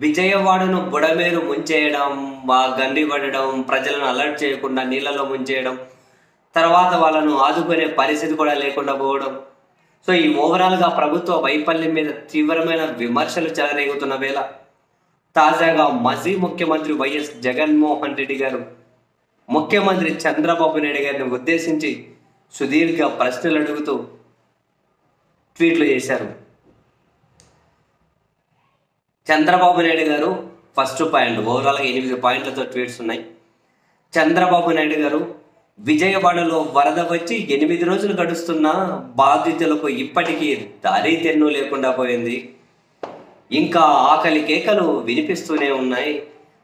విజయవాడను బుడమేరు ముంచేయడం, గండి పడడం, ప్రజలను అలర్ట్ చేయకుండా నీళ్ళలో ముంచేయడం, తర్వాత వాళ్ళను ఆదుకునే పరిస్థితి కూడా లేకుండా పోవడం. సో ఈ ఓవరాల్గా ప్రభుత్వ వైఫల్యం మీద తీవ్రమైన విమర్శలు చెలరేగుతున్న వేళ తాజాగా మాజీ ముఖ్యమంత్రి వైఎస్ జగన్మోహన్ రెడ్డి గారు ముఖ్యమంత్రి చంద్రబాబు నాయుడు గారిని ఉద్దేశించి సుదీర్ఘ ప్రశ్నలు అడుగుతూ ట్వీట్లు చేశారు. చంద్రబాబు నాయుడు గారు ఫస్ట్ పాయింట్, ఓవరాల్గా 8 పాయింట్లతో ట్వీట్స్ ఉన్నాయి. చంద్రబాబు నాయుడు గారు, విజయవాడలో వరద వచ్చి 8 రోజులు గడుస్తున్నా బాధితులకు ఇప్పటికీ దారి తెన్ను లేకుండా పోయింది. ఇంకా ఆకలి కేకలు వినిపిస్తూనే ఉన్నాయి.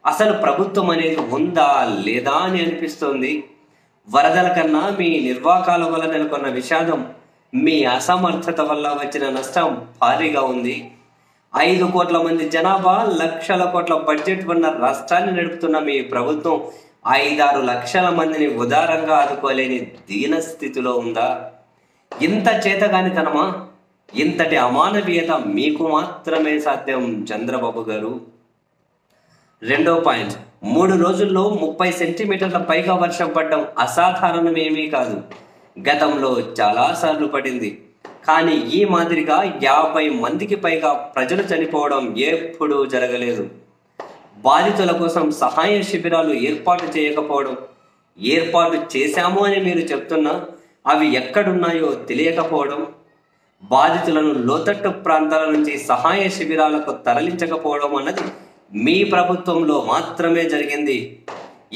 అసలు ప్రభుత్వం అనేది ఉందా లేదా అని అనిపిస్తోంది. వరదల కన్నా మీ నిర్వాకాల వల్ల నెలకొన్న విషాదం, మీ అసమర్థత వల్ల వచ్చిన నష్టం భారీగా ఉంది. 5 కోట్ల మంది జనాభా, లక్షల కోట్ల బడ్జెట్ ఉన్న రాష్ట్రాన్ని నడుపుతున్న మీ ప్రభుత్వం 5-6 లక్షల మందిని ఉదారంగా ఆదుకోలేని దీన స్థితిలో ఉందా? ఇంత చేతగానితనమా? ఇంతటి అమానవీయత మీకు మాత్రమే సాధ్యం చంద్రబాబు గారు. రెండో పాయింట్, 3 రోజుల్లో 30 సెంటీమీటర్ల పైగా వర్షం పడడం అసాధారణమేమీ కాదు. గతంలో చాలాసార్లు పడింది. కానీ ఈ మాదిరిగా 50 మందికి పైగా ప్రజలు చనిపోవడం ఎప్పుడూ జరగలేదు. బాధితుల కోసం సహాయ శిబిరాలు ఏర్పాటు చేయకపోవడం, ఏర్పాటు చేశాము అని మీరు చెప్తున్నా అవి ఎక్కడున్నాయో తెలియకపోవడం, బాధితులను లోతట్టు ప్రాంతాల నుంచి సహాయ శిబిరాలకు తరలించకపోవడం అన్నది మీ ప్రభుత్వంలో మాత్రమే జరిగింది.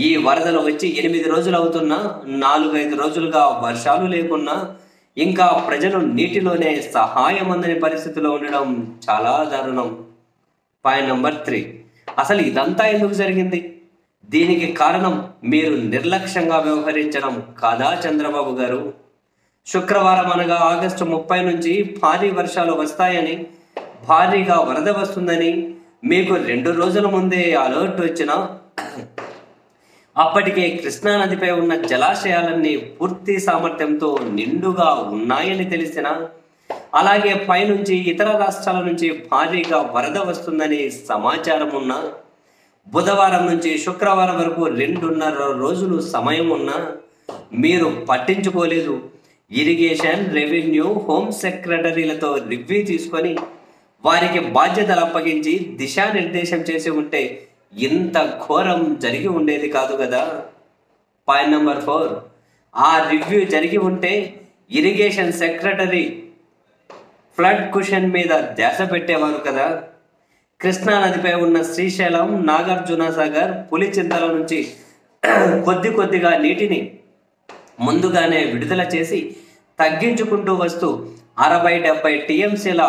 ఈ వరదలు వచ్చి 8 రోజులు అవుతున్నా, 4-5 రోజులుగా వర్షాలు లేకున్నా ఇంకా ప్రజలు నీటిలోనే సహాయం అందని పరిస్థితిలో ఉండడం చాలా దారుణం. పాయింట్ నెంబర్ 3, అసలు ఇదంతా ఎందుకు జరిగింది? దీనికి కారణం మీరు నిర్లక్ష్యంగా వ్యవహరించడం కాదా చంద్రబాబు గారు? శుక్రవారం అనగా ఆగస్టు 30 నుంచి భారీ వర్షాలు వస్తాయని, భారీగా వరద వస్తుందని మీకు 2 రోజుల ముందే అలర్ట్ వచ్చినా అప్పటికే కృష్ణానదిపై ఉన్న జలాశయాలన్నీ పూర్తి సామర్థ్యంతో నిండుగా ఉన్నాయని తెలిసినా, అలాగే పైనుంచి ఇతర రాష్ట్రాల నుంచి భారీగా వరద వస్తుందని సమాచారం ఉన్నా, బుధవారం నుంచి శుక్రవారం వరకు 2.5 రోజులు సమయం ఉన్నా మీరు పట్టించుకోలేదు. ఇరిగేషన్, రెవెన్యూ, హోమ్ సెక్రటరీలతో రివ్యూ తీసుకొని వారికి బాధ్యతలు అప్పగించి దిశానిర్దేశం చేసి ఉంటే ఇంత ఘోరం జరిగి ఉండేది కాదు కదా. పాయింట్ నెంబర్ 4, ఆ రివ్యూ జరిగి ఉంటే ఇరిగేషన్ సెక్రటరీ ఫ్లడ్ కుషన్ మీద ధ్యాస పెట్టేవారు కదా. కృష్ణానదిపై ఉన్న శ్రీశైలం, నాగార్జునసాగర్, పులిచింతల నుంచి కొద్దిగా నీటిని ముందుగానే విడుదల చేసి తగ్గించుకుంటూ వస్తూ 60-70 టీఎంసీల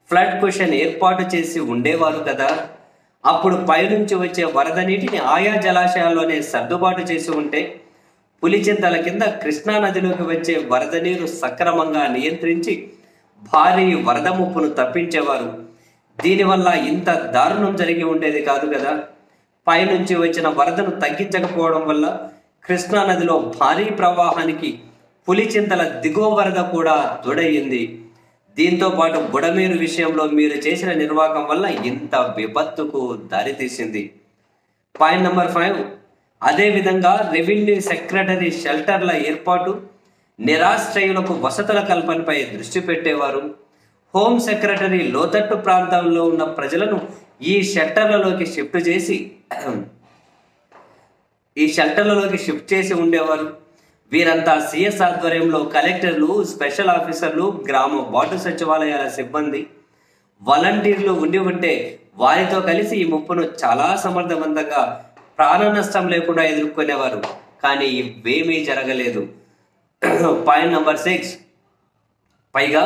ఫ్లడ్ కుషన్ ఏర్పాటు చేసి ఉండేవారు కదా. అప్పుడు పైనుంచి వచ్చే వరద నీటిని ఆయా జలాశయాల్లోనే సర్దుబాటు చేసి ఉంటే పులిచింతల కింద కృష్ణానదిలోకి వచ్చే వరద నీరు సక్రమంగా నియంత్రించి భారీ వరద ముప్పును తప్పించేవారు. దీనివల్ల ఇంత దారుణం జరిగి ఉండేది కాదు కదా. పైనుంచి వచ్చిన వరదను తగ్గించకపోవడం వల్ల కృష్ణానదిలో భారీ ప్రవాహానికి పులిచింతల దిగువ వరద కూడా తోడయ్యింది. దీంతో పాటు బుడమేరు విషయంలో మీరు చేసిన నిర్వాహకం వల్ల ఇంత విపత్తుకు దారితీసింది. పాయింట్ నెంబర్ 5, అదేవిధంగా రెవెన్యూ సెక్రటరీ షెల్టర్ల ఏర్పాటు, నిరాశ్రయులకు వసతుల కల్పనపై దృష్టి పెట్టేవారు. హోమ్ సెక్రటరీ లోతట్టు ప్రాంతంలో ఉన్న ప్రజలను ఈ షెల్టర్లలోకి షిఫ్ట్ చేసి ఉండేవారు. వీరంతా సిఎస్ ఆధ్వర్యంలో కలెక్టర్లు, స్పెషల్ ఆఫీసర్లు, గ్రామ వార్డు సచివాలయాల సిబ్బంది, వాలంటీర్లు ఉంటే వారితో కలిసి ఈ ముప్పును చాలా సమర్థవంతంగా ప్రాణ నష్టం లేకుండా ఎదుర్కొనేవారు. కానీ ఇవేమీ జరగలేదు. పాయింట్ నెంబర్ 6, పైగా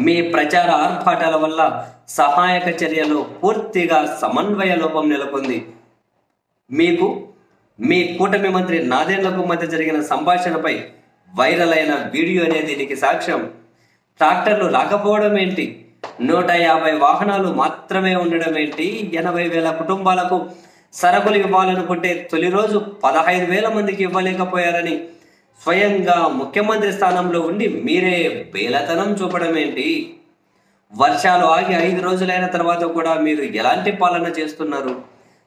మీ ప్రచార ఆర్భాటాల వల్ల సహాయక చర్యలో పూర్తిగా సమన్వయ లోపం నెలకొంది. మీ కూటమి మంత్రి నాదెండ్లకు మధ్య జరిగిన సంభాషణపై వైరల్ అయిన వీడియో అనేది దీనికి సాక్ష్యం. ట్రాక్టర్లు రాకపోవడం ఏంటి, 150 వాహనాలు మాత్రమే ఉండడం ఏంటి, 80,000 కుటుంబాలకు సరుకులు ఇవ్వాలనుకుంటే తొలి రోజు 15,000 మందికి ఇవ్వలేకపోయారని స్వయంగా ముఖ్యమంత్రి స్థానంలో ఉండి మీరే బేలతనం చూపడం ఏంటి? వర్షాలు ఆగి 5 రోజులైన తర్వాత కూడా మీరు ఎలాంటి పాలన చేస్తున్నారు?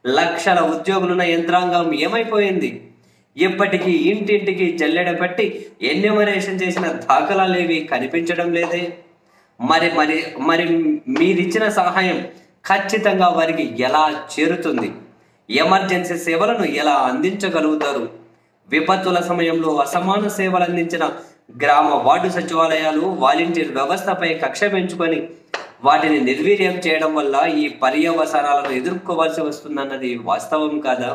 లక్షల ఉద్యోగులున్న యంత్రాంగం ఏమైపోయింది? ఇప్పటికీ ఇంటింటికి జల్లెడ పెట్టి ఎన్యూమరేషన్ చేసిన దాఖలాలేవి కనిపించడం లేదే. మరి మరి మరి మీరిచ్చిన సహాయం ఖచ్చితంగా వారికి ఎలా చేరుతుంది? ఎమర్జెన్సీ సేవలను ఎలా అందించగలుగుతారు? విపత్తుల సమయంలో అసమాన సేవలు అందించిన గ్రామ వార్డు సచివాలయాలు, వాలంటీర్ వ్యవస్థపై కక్ష పెంచుకొని వాటిని నిర్వీర్యం చేయడం వల్ల ఈ పర్యవసానాలను ఎదుర్కోవాల్సి వస్తుందన్నది వాస్తవం కాదా?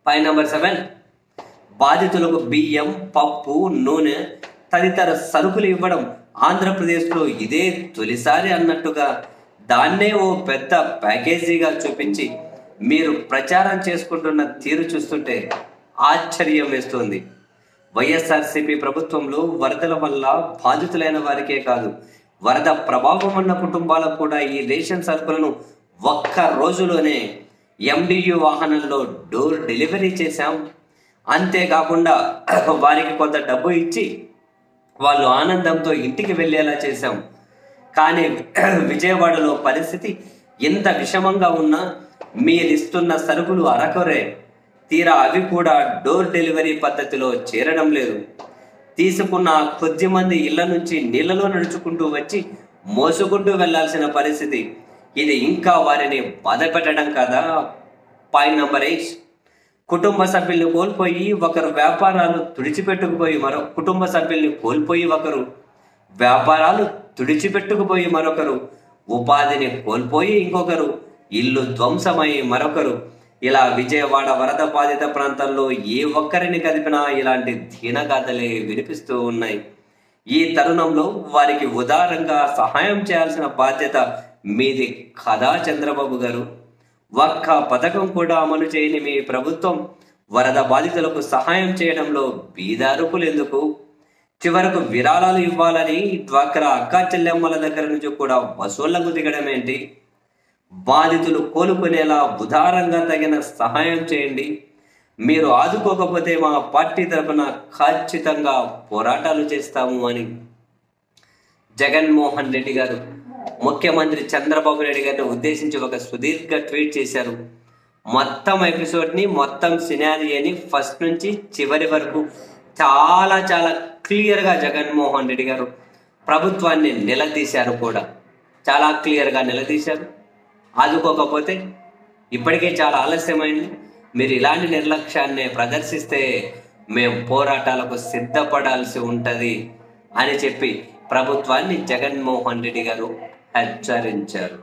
పాయింట్ నెంబర్ 7, బాధితులకు బియ్యం, పప్పు, నూనె తదితర సరుకులు ఇవ్వడం ఆంధ్రప్రదేశ్లో ఇదే తొలిసారి అన్నట్టుగా దాన్నే ఓ పెద్ద ప్యాకేజీగా చూపించి మీరు ప్రచారం చేసుకుంటున్న తీరు చూస్తుంటే ఆశ్చర్యం వేస్తుంది. వైఎస్ఆర్సీపీ ప్రభుత్వంలో వరదల వల్ల బాధితులైన వారికే కాదు, వరద ప్రభావం ఉన్న కుటుంబాలకు కూడా ఈ రేషన్ సరుకులను ఒక్క రోజులోనే MDU వాహనంలో డోర్ డెలివరీ చేశాం. అంతేకాకుండా వారికి కొంత డబ్బు ఇచ్చి వాళ్ళు ఆనందంతో ఇంటికి వెళ్ళేలా చేశాం. కానీ విజయవాడలో పరిస్థితి ఎంత విషమంగా ఉన్నా మీరిస్తున్న సరుకులు అరకొరే. తీరా అవి కూడా డోర్ డెలివరీ పద్ధతిలో చేరడం లేదు. తీసుకున్న కొద్ది మంది ఇళ్ల నుంచి నీళ్లలో నడుచుకుంటూ వచ్చి మోసుకుంటూ వెళ్లాల్సిన పరిస్థితి. ఇది ఇంకా వారిని బాధ పెట్టడం కదా? పాయింట్ నెంబర్ 8, కుటుంబ సభ్యుల్ని కోల్పోయి ఒకరు వ్యాపారాలు తుడిచిపెట్టుకుపోయి మరొకరు ఉపాధిని కోల్పోయి ఇంకొకరు, ఇల్లు ధ్వంసమై మరొకరు. ఇలా విజయవాడ వరద బాధిత ప్రాంతాల్లో ఏ ఒక్కరిని కదిపినా ఇలాంటి దీనగాథలే వినిపిస్తూ ఉన్నాయి. ఈ తరుణంలో వారికి ఉదారంగా సహాయం చేయాల్సిన బాధ్యత మీది కదా చంద్రబాబు గారు? ఒక్క పథకం కూడా అమలు చేయని మీ ప్రభుత్వం వరద బాధితులకు సహాయం చేయడంలో బీదారుకులు ఎందుకు? చివరకు విరాళాలు ఇవ్వాలని డ్వాక్రా అక్కా చెల్లెమ్మల దగ్గర నుంచి కూడా వసూళ్లకు దిగడం ఏంటి? బాధితులు కోలుకునేలా ఉదారంగా తగిన సహాయం చేయండి. మీరు ఆదుకోకపోతే మా పార్టీ తరఫున ఖచ్చితంగా పోరాటాలు చేస్తాము అని జగన్మోహన్ రెడ్డి గారు ముఖ్యమంత్రి చంద్రబాబు నాయుడు గారిని ఉద్దేశించి ఒక సుదీర్ఘ ట్వీట్ చేశారు. మొత్తం ఎపిసోడ్ని, మొత్తం సినారియోని ఫస్ట్ నుంచి చివరి వరకు చాలా చాలా క్లియర్గా జగన్మోహన్ రెడ్డి గారు ప్రభుత్వాన్ని నిలదీశారు కూడా. చాలా క్లియర్గా నిలదీశారు. ఆదుకోకపోతే ఇప్పటికే చాలా ఆలస్యమైంది. మీరు ఇలాంటి నిర్లక్ష్యాన్ని ప్రదర్శిస్తే మేము పోరాటాలకు సిద్ధపడాల్సి ఉంటుంది అని చెప్పి ప్రభుత్వాన్ని జగన్మోహన్ రెడ్డి గారు హెచ్చరించారు.